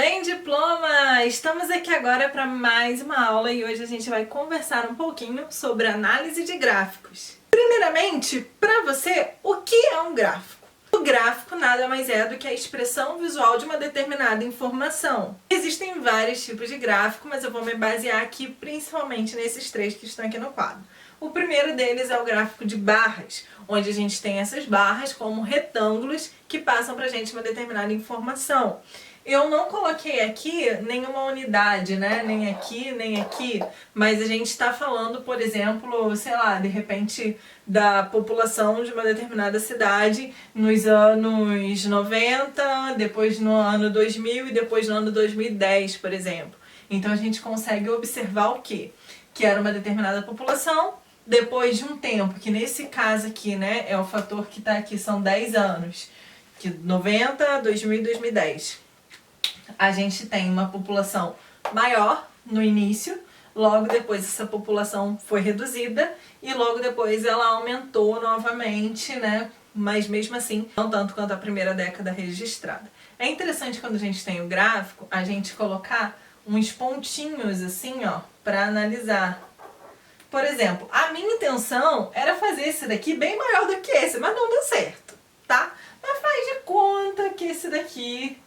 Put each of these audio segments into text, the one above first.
bem, diploma? Estamos aqui agora para mais uma aula e hoje a gente vai conversar um pouquinho sobre análise de gráficos. Primeiramente, para você, o que é um gráfico? O gráfico nada mais é do que a expressão visual de uma determinada informação. Existem vários tipos de gráfico, mas eu vou me basear aqui principalmente nesses três que estão aqui no quadro. O primeiro deles é o gráfico de barras, onde a gente tem essas barras como retângulos que passam para a gente uma determinada informação. Eu não coloquei aqui nenhuma unidade, né? Nem aqui, mas a gente está falando, por exemplo, sei lá, de repente, da população de uma determinada cidade nos anos 90, depois no ano 2000 e depois no ano 2010, por exemplo. Então a gente consegue observar o quê? Que era uma determinada população, depois de um tempo, que nesse caso aqui, né, é o fator que está aqui, são 10 anos, que 90, 2000 e 2010. A gente tem uma população maior no início, logo depois essa população foi reduzida e logo depois ela aumentou novamente, né? Mas mesmo assim, não tanto quanto a primeira década registrada. É interessante quando a gente tem o gráfico, a gente colocar uns pontinhos assim, ó, para analisar. Por exemplo, a minha intenção era fazer esse daqui bem maior do que esse, mas não deu certo, tá? Mas faz de conta que esse daqui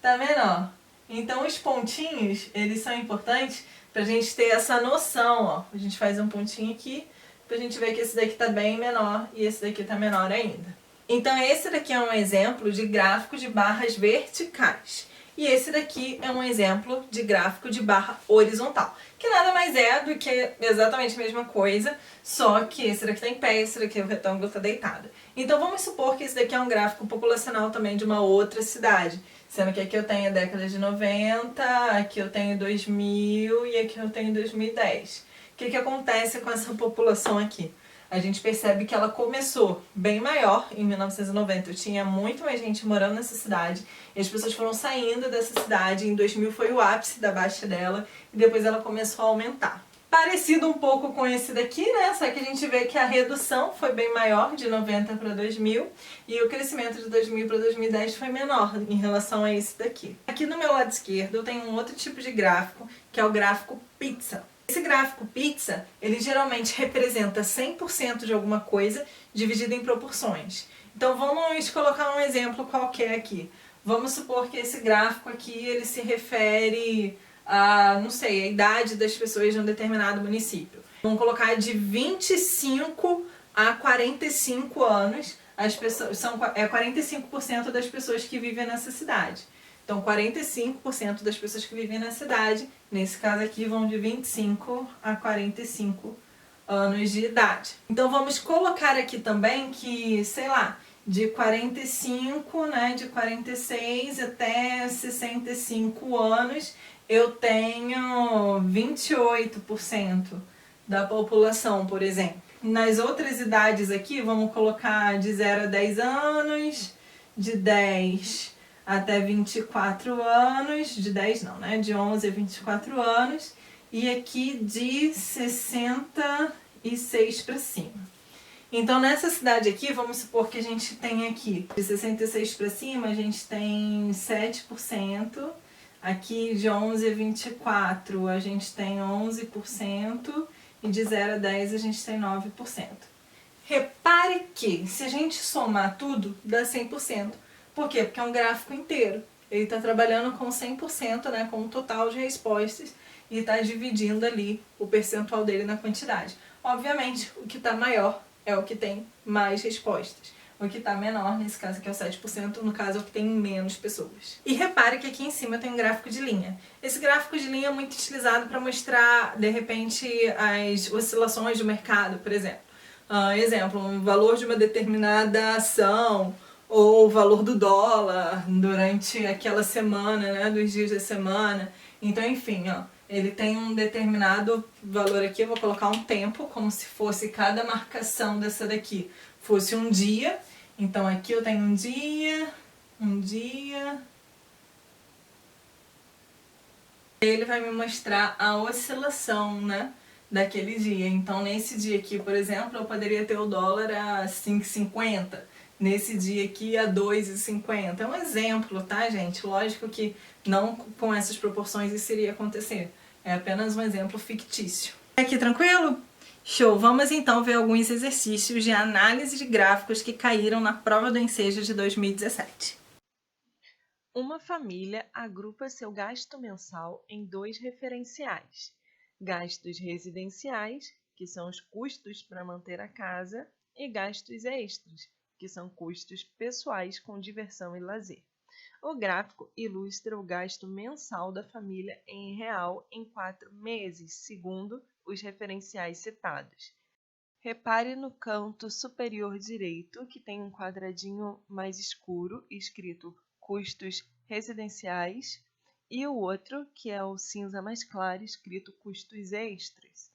tá menor. Então os pontinhos, eles são importantes pra gente ter essa noção, ó. A gente faz um pontinho aqui pra gente ver que esse daqui tá bem menor e esse daqui tá menor ainda. Então esse daqui é um exemplo de gráfico de barras verticais. E esse daqui é um exemplo de gráfico de barra horizontal, que nada mais é do que exatamente a mesma coisa, só que esse daqui está em pé e esse daqui o retângulo está deitado. Então vamos supor que esse daqui é um gráfico populacional também de uma outra cidade, sendo que aqui eu tenho a década de 90, aqui eu tenho 2000 e aqui eu tenho 2010. O que acontece com essa população aqui? A gente percebe que ela começou bem maior em 1990, tinha muito mais gente morando nessa cidade e as pessoas foram saindo dessa cidade, em 2000 foi o ápice da baixa dela e depois ela começou a aumentar. Parecido um pouco com esse daqui, né? Só que a gente vê que a redução foi bem maior de 90 para 2000 e o crescimento de 2000 para 2010 foi menor em relação a esse daqui. Aqui no meu lado esquerdo eu tenho um outro tipo de gráfico, que é o gráfico pizza. Esse gráfico pizza, ele geralmente representa 100% de alguma coisa dividido em proporções. Então vamos colocar um exemplo qualquer aqui. Vamos supor que esse gráfico aqui ele se refere a, não sei, a idade das pessoas de um determinado município. Vamos colocar de 25 a 45 anos, as pessoas, 45% das pessoas que vivem nessa cidade. Então 45% das pessoas que vivem na cidade, nesse caso aqui, vão de 25 a 45 anos de idade. Então vamos colocar aqui também que, sei lá, de 45, né, de 46 até 65 anos, eu tenho 28% da população, por exemplo. Nas outras idades aqui, vamos colocar de 0 a 10 anos, de 10 até 24 anos, de 10 não, né? De 11 a 24 anos, e aqui de 66 para cima. Então nessa cidade aqui, vamos supor que a gente tem aqui, de 66 para cima, a gente tem 7%, aqui de 11 a 24 a gente tem 11%, e de 0 a 10 a gente tem 9%. Repare que, se a gente somar tudo, dá 100%. Por quê? Porque é um gráfico inteiro. Ele está trabalhando com 100%, né, com o total de respostas e está dividindo ali o percentual dele na quantidade. Obviamente, o que está maior é o que tem mais respostas. O que está menor, nesse caso aqui é o 7%, no caso é o que tem menos pessoas. E repare que aqui em cima tem um gráfico de linha. Esse gráfico de linha é muito utilizado para mostrar, de repente, as oscilações do mercado, por exemplo. Exemplo, um valor de uma determinada ação, ou o valor do dólar durante aquela semana, né, dos dias da semana. Então, enfim, ó, ele tem um determinado valor aqui, eu vou colocar um tempo, como se fosse cada marcação dessa daqui fosse um dia. Então aqui eu tenho um dia. Ele vai me mostrar a oscilação, né, daquele dia. Então nesse dia aqui, por exemplo, eu poderia ter o dólar a 5,50. nesse dia aqui a 2,50. É um exemplo, tá, gente? Lógico que não com essas proporções isso iria acontecer. É apenas um exemplo fictício. Aqui tranquilo? Show! Vamos então ver alguns exercícios de análise de gráficos que caíram na prova do Enseja de 2017. Uma família agrupa seu gasto mensal em 2 referenciais: gastos residenciais, que são os custos para manter a casa, e gastos extras, que são custos pessoais com diversão e lazer. O gráfico ilustra o gasto mensal da família em real em 4 meses, segundo os referenciais citados. Repare no canto superior direito, que tem um quadradinho mais escuro escrito custos residenciais, e o outro, que é o cinza mais claro, escrito custos extras.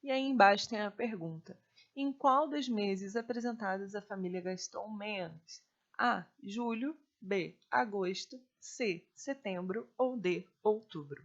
E aí embaixo tem a pergunta: em qual dos meses apresentados a família gastou menos? A. Julho, B. Agosto, C. Setembro ou D. Outubro.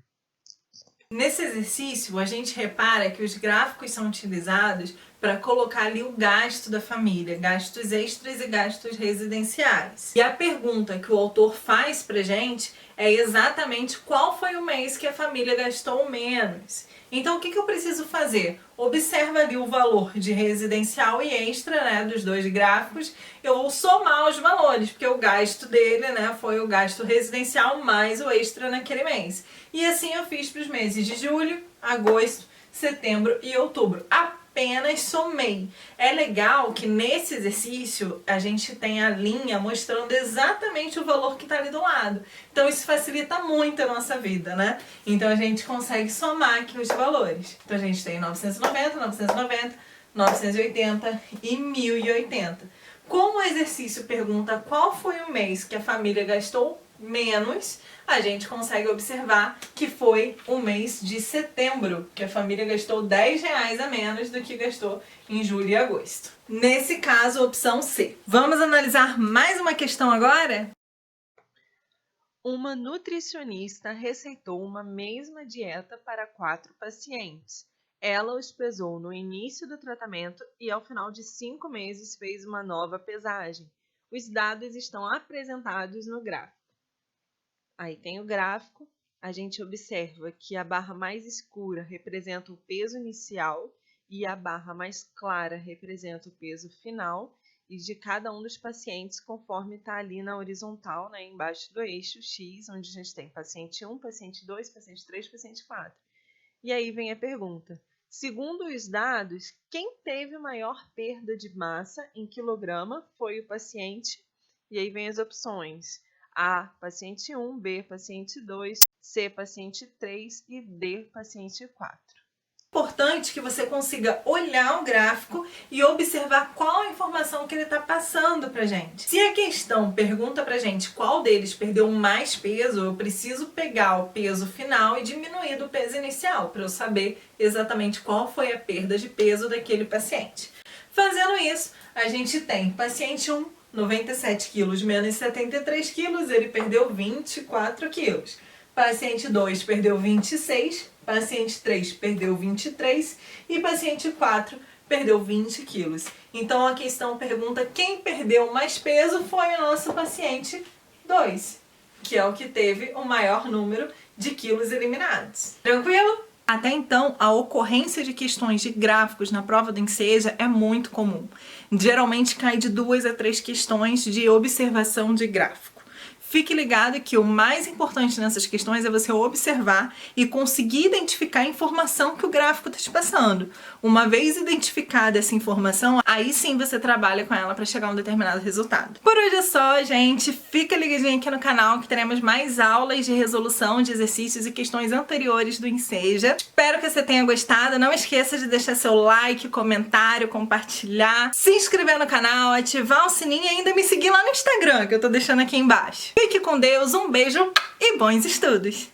Nesse exercício, a gente repara que os gráficos são utilizados para colocar ali o gasto da família, gastos extras e gastos residenciais. E a pergunta que o autor faz pra gente é exatamente qual foi o mês que a família gastou menos. Então, o que eu preciso fazer? Observa ali o valor de residencial e extra, né, dos dois gráficos. Eu vou somar os valores, porque o gasto dele, né, foi o gasto residencial mais o extra naquele mês. E assim eu fiz para os meses de julho, agosto, setembro e outubro. Apenas somei. É legal que nesse exercício a gente tem a linha mostrando exatamente o valor que está ali do lado. Então isso facilita muito a nossa vida, né? Então a gente consegue somar aqui os valores. Então a gente tem 990, 990, 980 e 1080. Como o exercício pergunta qual foi o mês que a família gastou menos, a gente consegue observar que foi o mês de setembro, que a família gastou R$10 a menos do que gastou em julho e agosto. Nesse caso, opção C. Vamos analisar mais uma questão agora? Uma nutricionista receitou uma mesma dieta para 4 pacientes. Ela os pesou no início do tratamento e ao final de 5 meses fez uma nova pesagem. Os dados estão apresentados no gráfico. Aí tem o gráfico, a gente observa que a barra mais escura representa o peso inicial e a barra mais clara representa o peso final e de cada um dos pacientes conforme está ali na horizontal, né, embaixo do eixo X, onde a gente tem paciente 1, paciente 2, paciente 3, paciente 4. E aí vem a pergunta: segundo os dados, quem teve maior perda de massa em quilograma foi o paciente? E aí vem as opções: A, paciente 1, B, paciente 2, C, paciente 3 e D, paciente 4. Importante que você consiga olhar o gráfico e observar qual a informação que ele está passando pra gente. Se a questão pergunta pra gente qual deles perdeu mais peso, eu preciso pegar o peso final e diminuir do peso inicial para eu saber exatamente qual foi a perda de peso daquele paciente. Fazendo isso, a gente tem paciente 1, 97 quilos menos 73 quilos, ele perdeu 24 quilos. Paciente 2 perdeu 26, paciente 3 perdeu 23 e paciente 4 perdeu 20 quilos. Então a questão pergunta quem perdeu mais peso foi o nosso paciente 2, que é o que teve o maior número de quilos eliminados. Tranquilo? Até então, a ocorrência de questões de gráficos na prova do Enseja é muito comum. Geralmente cai de 2 a 3 questões de observação de gráfico. Fique ligado que o mais importante nessas questões é você observar e conseguir identificar a informação que o gráfico está te passando. Uma vez identificada essa informação, aí sim você trabalha com ela para chegar a um determinado resultado. Por hoje é só, gente. Fica ligadinho aqui no canal que teremos mais aulas de resolução de exercícios e questões anteriores do Enseja. Espero que você tenha gostado. Não esqueça de deixar seu like, comentário, compartilhar, se inscrever no canal, ativar o sininho e ainda me seguir lá no Instagram, que eu tô deixando aqui embaixo. Fique com Deus, um beijo e bons estudos!